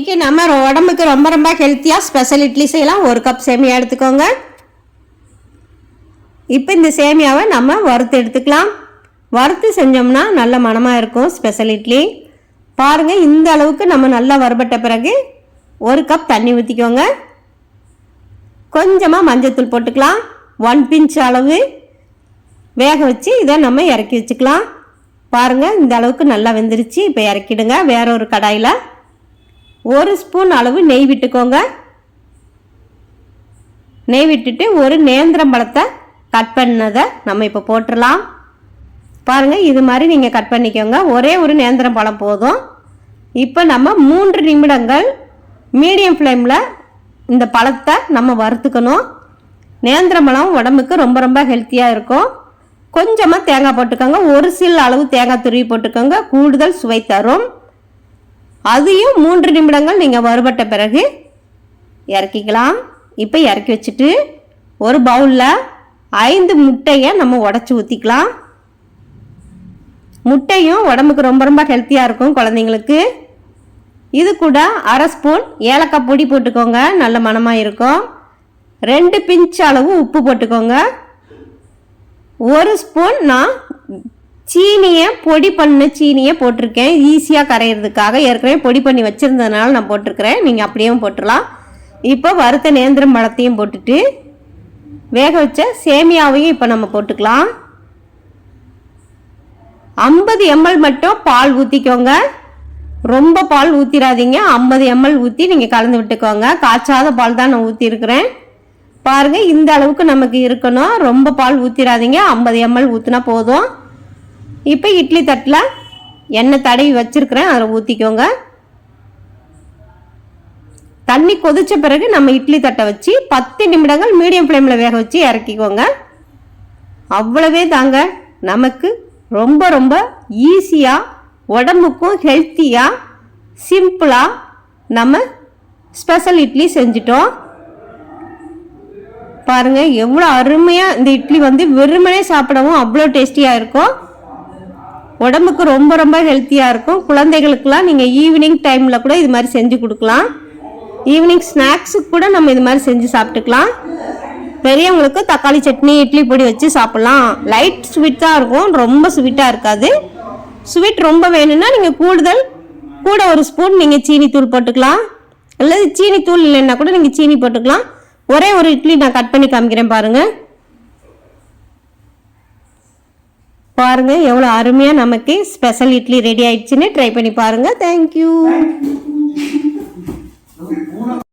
இன்னைக்கு நம்ம உடம்புக்கு ரொம்ப ரொம்ப ஹெல்த்தியாக ஸ்பெஷல் இட்லி செய்யலாம். 1 கப் சேமியா எடுத்துக்கோங்க. இப்போ இந்த சேமியாவை நம்ம வறுத்து எடுத்துக்கலாம். வறுத்து செஞ்சோம்னா நல்ல மணமாக இருக்கும் ஸ்பெஷல் இட்லி. பாருங்கள், இந்த அளவுக்கு நம்ம நல்லா வறுபட்ட பிறகு 1 கப் தண்ணி ஊற்றிக்கோங்க. கொஞ்சமாக மஞ்சத்தூள் போட்டுக்கலாம். 1 பிஞ்ச் அளவு வேக வச்சு இதை நம்ம இறக்கி வச்சுக்கலாம். பாருங்கள், இந்த அளவுக்கு நல்லா வெந்துருச்சு. இப்போ இறக்கிடுங்க. வேற ஒரு கடாயில் 1 ஸ்பூன் அளவு நெய் விட்டுக்கோங்க. நெய் விட்டுட்டு ஒரு நேந்திரம் பழத்தை கட் பண்ணதை நம்ம இப்போ போட்டுடலாம். பாருங்கள், இது மாதிரி நீங்கள் கட் பண்ணிக்கோங்க. ஒரே ஒரு நேந்திரம் பழம் போதும். இப்போ நம்ம 3 நிமிடங்கள் மீடியம் ஃப்ளேமில் இந்த பழத்தை நம்ம வறுத்துக்கணும். நேந்திரம் பழம் உடம்புக்கு ரொம்ப ரொம்ப ஹெல்த்தியாக இருக்கும். கொஞ்சமாக தேங்காய் போட்டுக்கோங்க. ஒரு சில அளவு தேங்காய் துருவி போட்டுக்கோங்க. கூடுதல் சுவை தரும். அதையும் 3 நிமிடங்கள் நீங்கள் வறுபட்ட பிறகு இறக்கிக்கலாம். இப்போ இறக்கி வச்சுட்டு ஒரு பவுலில் 5 முட்டையை நம்ம உடச்சி ஊற்றிக்கலாம். முட்டையும் உடம்புக்கு ரொம்ப ரொம்ப ஹெல்த்தியாக இருக்கும் குழந்தைங்களுக்கு. இது கூட 1/2 ஸ்பூன் ஏலக்காய் பொடி போட்டுக்கோங்க, நல்ல மணமாக இருக்கும். 2 பிஞ்ச் அளவு உப்பு போட்டுக்கோங்க. 1 ஸ்பூன் நான் சீனியை பொடி பண்ண சீனியை போட்டிருக்கேன், ஈஸியாக கரையிறதுக்காக. ஏற்கனவே பொடி பண்ணி வச்சுருந்ததுனால நான் போட்டிருக்கிறேன். நீங்கள் அப்படியும் போட்டுடலாம். இப்போ வறுத்த நேந்திரம் பழத்தையும் போட்டுட்டு வேக வச்ச சேமியாவையும் இப்போ நம்ம போட்டுக்கலாம். 50 ml மட்டும் பால் ஊற்றிக்கோங்க. ரொம்ப பால் ஊற்றிடாதீங்க. 50 ml ஊற்றி நீங்கள் கலந்து விட்டுக்கோங்க. காய்ச்சாத பால் தான் நான் ஊற்றிருக்கிறேன். பாருங்கள், இந்த அளவுக்கு நமக்கு இருக்கணும். ரொம்ப பால் ஊற்றிடாதீங்க. 50 ml ஊற்றினா போதும். இப்போ இட்லி தட்டில் எண்ணெய் தடவி வச்சுருக்கிறேன், அதில் ஊற்றிக்கோங்க. தண்ணி கொதிச்ச பிறகு நம்ம இட்லி தட்டை வச்சு 10 நிமிடங்கள் மீடியம் ஃப்ளேமில் வேக வச்சு இறக்கிக்கோங்க. அவ்வளவே தாங்க. நமக்கு ரொம்ப ரொம்ப ஈஸியாக, உடம்புக்கும் ஹெல்த்தியாக, சிம்பிளாக நம்ம ஸ்பெஷல் இட்லி செஞ்சிட்டோம். பாருங்கள், எவ்வளோ அருமையாக இந்த இட்லி வந்து வெறுமனே சாப்பிடவும் அவ்வளோ டேஸ்டியாக இருக்கும். உடம்புக்கு ரொம்ப ரொம்ப ஹெல்த்தியாக இருக்கும். குழந்தைகளுக்கெல்லாம் நீங்கள் ஈவினிங் டைமில் கூட இது மாதிரி செஞ்சு கொடுக்கலாம். ஈவினிங் ஸ்நாக்ஸுக்கு கூட நம்ம இது மாதிரி செஞ்சு சாப்பிட்டுக்கலாம். பெரியவங்களுக்கு தக்காளி சட்னி, இட்லி பொடி வச்சு சாப்பிட்லாம். லைட் ஸ்வீட்டாக இருக்கும், ரொம்ப ஸ்வீட்டாக இருக்காது. ஸ்வீட் ரொம்ப வேணும்னா நீங்கள் கூட 1 ஸ்பூன் நீங்கள் சீனி தூள் போட்டுக்கலாம். அல்லது சீனி தூள் இல்லைன்னா கூட நீங்கள் சீனி போட்டுக்கலாம். ஒரே ஒரு இட்லி நான் கட் பண்ணி காமிக்கிறேன் பாருங்கள். பாருங்கள், எவ்வளோ அருமையாக நமக்கு ஸ்பெஷல் இட்லி ரெடி ஆயிடுச்சுன்னு ட்ரை பண்ணி பாருங்கள். தேங்க்யூ.